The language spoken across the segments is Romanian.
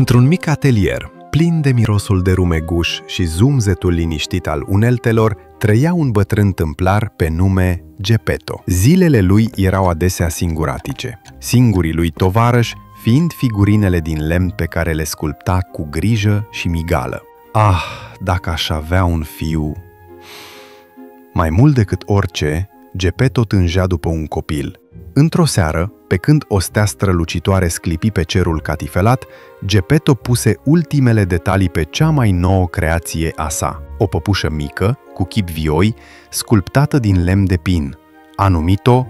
Într-un mic atelier, plin de mirosul de rumeguș și zumzetul liniștit al uneltelor, trăia un bătrân tâmplar pe nume Geppetto. Zilele lui erau adesea singuratice, singurii lui tovarăși fiind figurinele din lemn pe care le sculpta cu grijă și migală. Ah, dacă aș avea un fiu! Mai mult decât orice, Geppetto tângea după un copil. Într-o seară, pe când o stea strălucitoare sclipi pe cerul catifelat, Geppetto puse ultimele detalii pe cea mai nouă creație a sa, o păpușă mică, cu chip vioi, sculptată din lemn de pin. A numit-o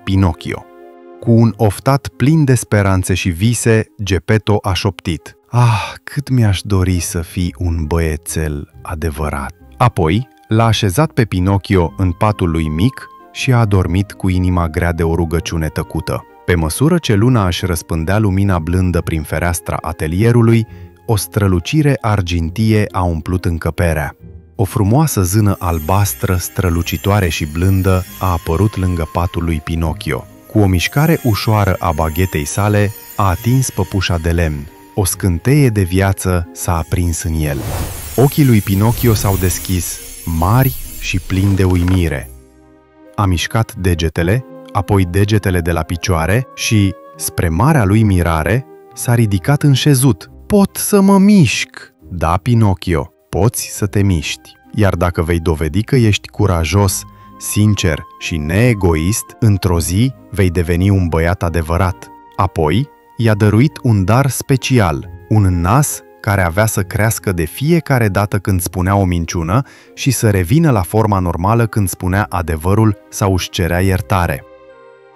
Pinocchio. Cu un oftat plin de speranțe și vise, Geppetto a șoptit: "Ah, cât mi-aș dori să fii un băiețel adevărat!" Apoi l-a așezat pe Pinocchio în patul lui mic și a adormit cu inima grea de o rugăciune tăcută. Pe măsură ce luna își răspândea lumina blândă prin fereastra atelierului, o strălucire argintie a umplut încăperea. O frumoasă zână albastră, strălucitoare și blândă a apărut lângă patul lui Pinocchio. Cu o mișcare ușoară a baghetei sale, a atins păpușa de lemn. O scânteie de viață s-a aprins în el. Ochii lui Pinocchio s-au deschis, mari și plini de uimire. A mișcat degetele, apoi degetele de la picioare și, spre marea lui mirare, s-a ridicat înșezut. "Pot să mă mișc!" "Da, Pinocchio, poți să te miști. Iar dacă vei dovedi că ești curajos, sincer și neegoist, într-o zi vei deveni un băiat adevărat." Apoi i-a dăruit un dar special, un nas care avea să crească de fiecare dată când spunea o minciună și să revină la forma normală când spunea adevărul sau își cerea iertare.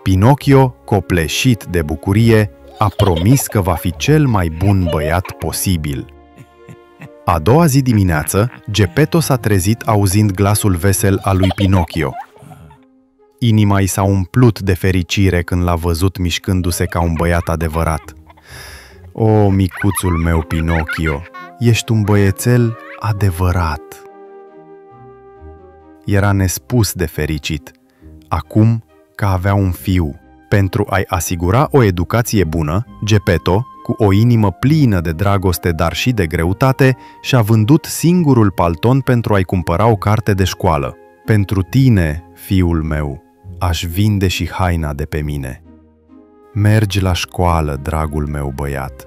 Pinocchio, copleșit de bucurie, a promis că va fi cel mai bun băiat posibil. A doua zi dimineață, Geppetto s-a trezit auzind glasul vesel al lui Pinocchio. Inima i s-a umplut de fericire când l-a văzut mișcându-se ca un băiat adevărat. "O, micuțul meu Pinocchio, ești un băiețel adevărat!" Era nespus de fericit, acum că avea un fiu. Pentru a-i asigura o educație bună, Geppetto, cu o inimă plină de dragoste, dar și de greutate, și-a vândut singurul palton pentru a-i cumpăra o carte de școală. "Pentru tine, fiul meu, aș vinde și haina de pe mine. Mergi la școală, dragul meu băiat.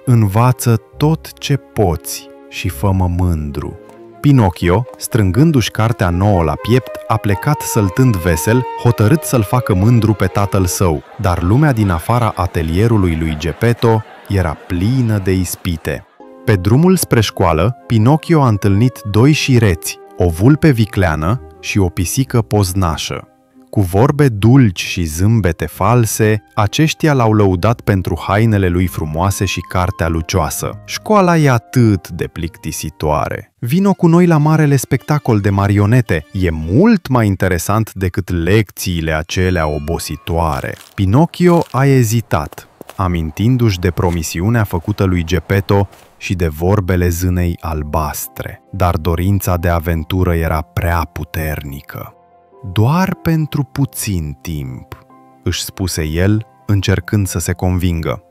Învață tot ce poți și fă-mă mândru." Pinocchio, strângându-și cartea nouă la piept, a plecat săltând vesel, hotărât să-l facă mândru pe tatăl său, dar lumea din afara atelierului lui Geppetto era plină de ispite. Pe drumul spre școală, Pinocchio a întâlnit doi șireți, o vulpe vicleană și o pisică poznașă. Cu vorbe dulci și zâmbete false, aceștia l-au lăudat pentru hainele lui frumoase și cartea lucioasă. "Școala e atât de plictisitoare. Vino cu noi la marele spectacol de marionete. E mult mai interesant decât lecțiile acelea obositoare." Pinocchio a ezitat, amintindu-și de promisiunea făcută lui Geppetto și de vorbele zânei albastre, dar dorința de aventură era prea puternică. "Doar pentru puțin timp," își spuse el, încercând să se convingă.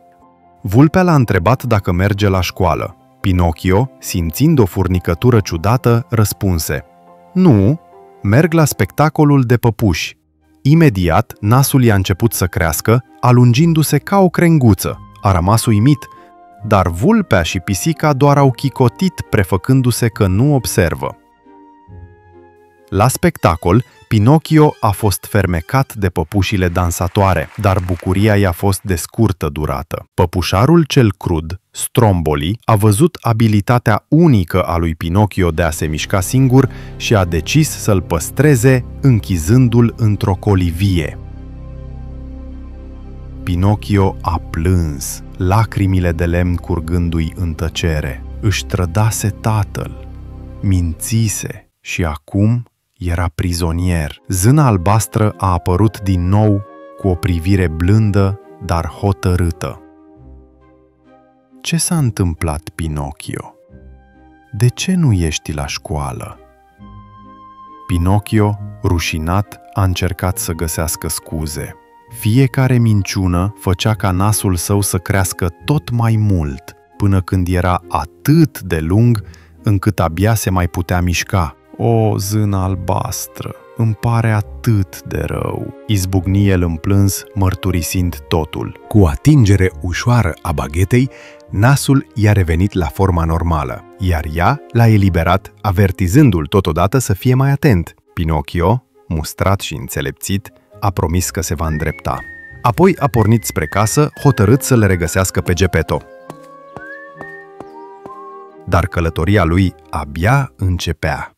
Vulpea l-a întrebat dacă merge la școală. Pinocchio, simțind o furnicătură ciudată, răspunse: "Nu, merg la spectacolul de păpuși." Imediat, nasul i-a început să crească, alungindu-se ca o crenguță. A rămas uimit, dar vulpea și pisica doar au chicotit, prefăcându-se că nu observă. La spectacol, Pinocchio a fost fermecat de păpușile dansatoare, dar bucuria i-a fost de scurtă durată. Păpușarul cel crud, Stromboli, a văzut abilitatea unică a lui Pinocchio de a se mișca singur și a decis să-l păstreze, închizându-l într-o colivie. Pinocchio a plâns, lacrimile de lemn curgându-i în tăcere. Își trădase tatăl, mințise și acum era prizonier. Zâna albastră a apărut din nou cu o privire blândă, dar hotărâtă. "Ce s-a întâmplat, Pinocchio? De ce nu ești la școală?" Pinocchio, rușinat, a încercat să găsească scuze. Fiecare minciună făcea ca nasul său să crească tot mai mult. până când era atât de lung încât abia se mai putea mișca. "O, zână albastră, îmi pare atât de rău", izbucni el în plâns, mărturisind totul. Cu o atingere ușoară a baghetei, nasul i-a revenit la forma normală, iar ea l-a eliberat, avertizându-l totodată să fie mai atent. Pinocchio, mustrat și înțelepțit, a promis că se va îndrepta. Apoi a pornit spre casă, hotărât să le regăsească pe Geppetto. Dar călătoria lui abia începea.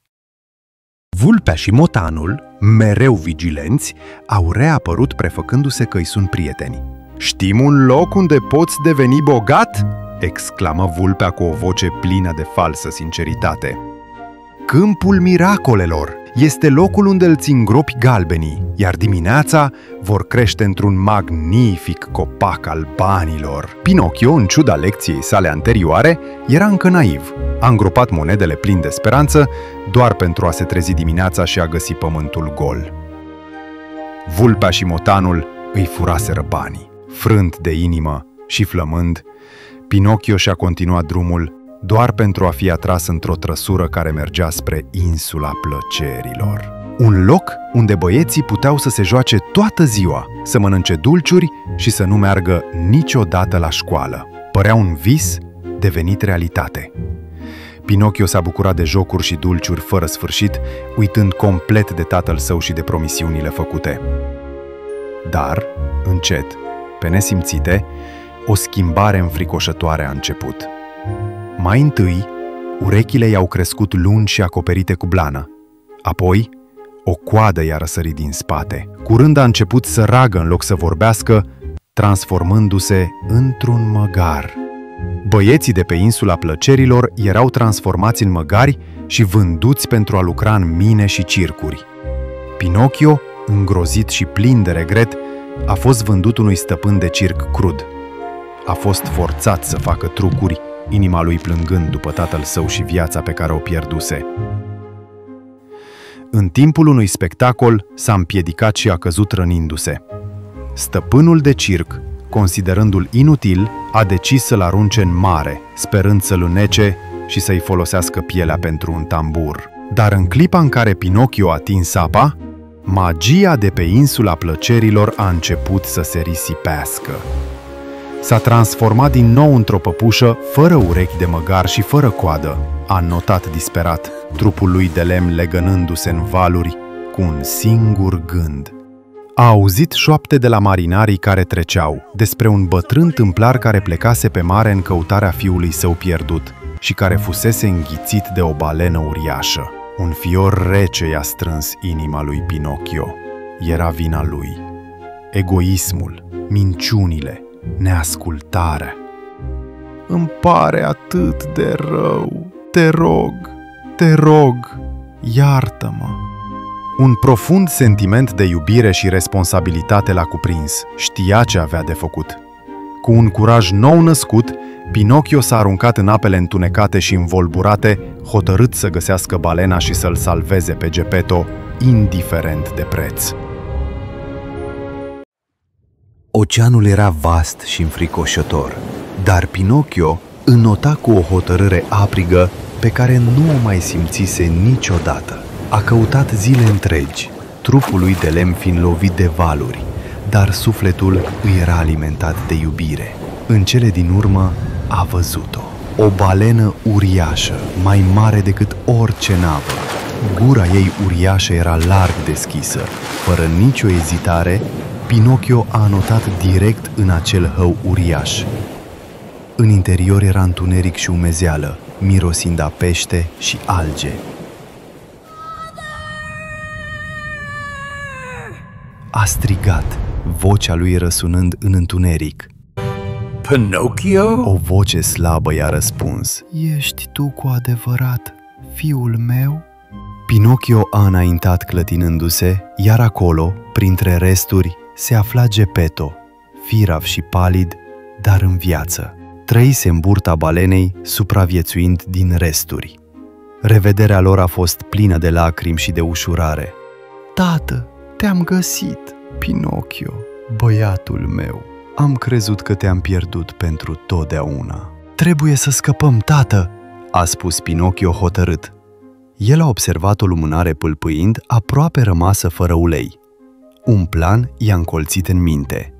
Vulpea și motanul, mereu vigilenți, au reapărut prefăcându-se că îi sunt prieteni. "Știm un loc unde poți deveni bogat?" exclamă vulpea cu o voce plină de falsă sinceritate. "Câmpul miracolelor este locul unde îți îngropi galbenii, iar dimineața vor crește într-un magnific copac al banilor." Pinocchio, în ciuda lecției sale anterioare, era încă naiv. A îngropat monedele plin de speranță doar pentru a se trezi dimineața și a găsi pământul gol. Vulpea și motanul îi furaseră banii. Frânt de inimă și flămând, Pinocchio și-a continuat drumul doar pentru a fi atras într-o trăsură care mergea spre insula plăcerilor. Un loc unde băieții puteau să se joace toată ziua, să mănânce dulciuri și să nu meargă niciodată la școală. Părea un vis devenit realitate. Pinocchio s-a bucurat de jocuri și dulciuri fără sfârșit, uitând complet de tatăl său și de promisiunile făcute. Dar, încet, pe nesimțite, o schimbare înfricoșătoare a început. Mai întâi, urechile i-au crescut lungi și acoperite cu blană. Apoi, o coadă i-a răsărit din spate. Curând a început să ragă în loc să vorbească, transformându-se într-un măgar. Băieții de pe insula plăcerilor erau transformați în măgari și vânduți pentru a lucra în mine și circuri. Pinocchio, îngrozit și plin de regret, a fost vândut unui stăpân de circ crud. A fost forțat să facă trucuri, inima lui plângând după tatăl său și viața pe care o pierduse. În timpul unui spectacol s-a împiedicat și a căzut rănindu-se. Stăpânul de circ, considerându-l inutil, a decis să-l arunce în mare, sperând să-l înnece și să-i folosească pielea pentru un tambur. Dar în clipa în care Pinocchio a atins apa, magia de pe insula plăcerilor a început să se risipească. S-a transformat din nou într-o păpușă, fără urechi de măgar și fără coadă. A notat disperat, trupul lui de lemn legănându-se în valuri cu un singur gând. A auzit șoapte de la marinarii care treceau, despre un bătrân tâmplar care plecase pe mare în căutarea fiului său pierdut și care fusese înghițit de o balenă uriașă. Un fior rece i-a strâns inima lui Pinocchio. Era vina lui. Egoismul, minciunile, neascultarea. "Îmi pare atât de rău. Te rog, iartă-mă." Un profund sentiment de iubire și responsabilitate l-a cuprins. Știa ce avea de făcut. Cu un curaj nou născut, Pinocchio s-a aruncat în apele întunecate și învolburate, hotărât să găsească balena și să-l salveze pe Geppetto, indiferent de preț. Oceanul era vast și înfricoșător, dar Pinocchio înnota cu o hotărâre aprigă pe care nu o mai simțise niciodată. A căutat zile întregi, trupul lui de lemn fiind lovit de valuri, dar sufletul îi era alimentat de iubire. În cele din urmă a văzut-o. O balenă uriașă, mai mare decât orice navă. Gura ei uriașă era larg deschisă. Fără nicio ezitare, Pinocchio a anotat direct în acel hău uriaș. În interior era întuneric și umezeală, mirosind a pește și alge. A strigat, vocea lui răsunând în întuneric. "Pinocchio?" O voce slabă i-a răspuns. "Ești tu cu adevărat, fiul meu?" Pinocchio a înaintat clătinându-se, iar acolo, printre resturi, se afla Geppetto, firav și palid, dar în viață. Trăise în burta balenei, supraviețuind din resturi. Revederea lor a fost plină de lacrimi și de ușurare. "Tată, te-am găsit, Pinocchio, băiatul meu. Am crezut că te-am pierdut pentru totdeauna." Trebuie să scăpăm, tată, a spus Pinocchio hotărât. El a observat o lumânare pâlpâind, aproape rămasă fără ulei. Un plan i-a încolțit în minte.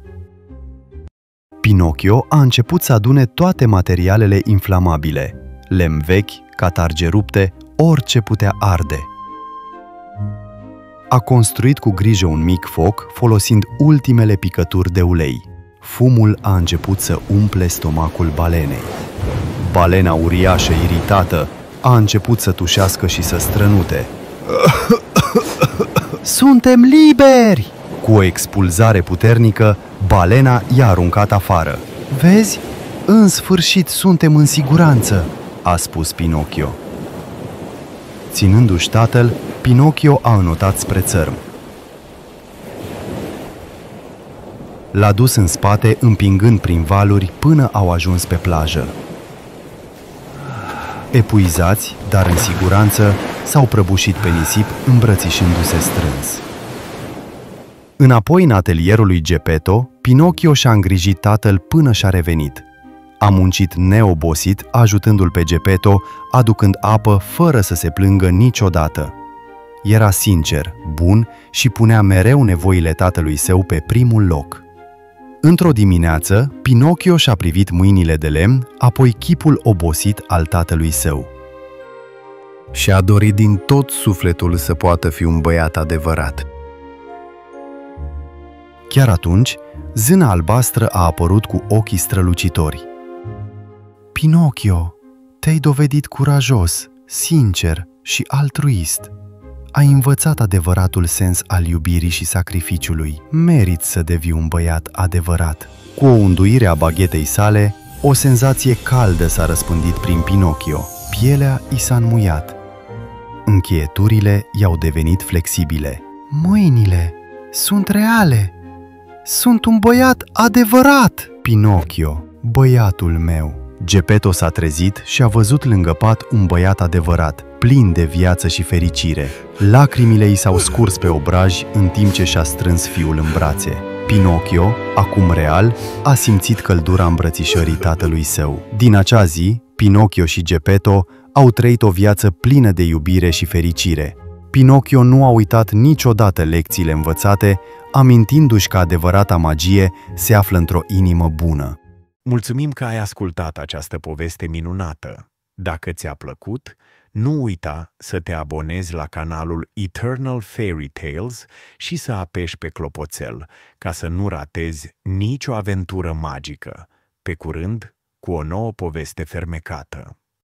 Pinocchio a început să adune toate materialele inflamabile, lemn vechi, catarge rupte, orice putea arde. A construit cu grijă un mic foc, folosind ultimele picături de ulei. Fumul a început să umple stomacul balenei. Balena uriașă, iritată, a început să tușească și să strănute. Suntem liberi! Cu o expulzare puternică, balena i-a aruncat afară. Vezi? În sfârșit suntem în siguranță, a spus Pinocchio. Ținându-și tatăl, Pinocchio a înotat spre țărm. L-a dus în spate, împingând prin valuri până au ajuns pe plajă. Epuizați, dar în siguranță, s-au prăbușit pe nisip, îmbrățișându-se strâns. Înapoi în atelierul lui Geppetto, Pinocchio și-a îngrijit tatăl până și-a revenit. A muncit neobosit, ajutându-l pe Geppetto, aducând apă fără să se plângă niciodată. Era sincer, bun și punea mereu nevoile tatălui său pe primul loc. Într-o dimineață, Pinocchio și-a privit mâinile de lemn, apoi chipul obosit al tatălui său. Și-a dorit din tot sufletul să poată fi un băiat adevărat. Chiar atunci, zâna albastră a apărut cu ochii strălucitori. Pinocchio, te-ai dovedit curajos, sincer și altruist. Ai învățat adevăratul sens al iubirii și sacrificiului. Meriți să devii un băiat adevărat. Cu o unduire a baghetei sale, o senzație caldă s-a răspândit prin Pinocchio. Pielea i s-a înmuiat. Încheieturile i-au devenit flexibile. Mâinile sunt reale! Sunt un băiat adevărat! Pinocchio, băiatul meu! Geppetto s-a trezit și a văzut lângă pat un băiat adevărat, plin de viață și fericire. Lacrimile i s-au scurs pe obraj în timp ce și-a strâns fiul în brațe. Pinocchio, acum real, a simțit căldura îmbrățișării tatălui său. Din acea zi, Pinocchio și Geppetto au trăit o viață plină de iubire și fericire. Pinocchio nu a uitat niciodată lecțiile învățate, amintindu-și că adevărata magie se află într-o inimă bună. Mulțumim că ai ascultat această poveste minunată. Dacă ți-a plăcut, nu uita să te abonezi la canalul Eternal Fairy Tales și să apeși pe clopoțel ca să nu ratezi nicio aventură magică. Pe curând, cu o nouă poveste fermecată.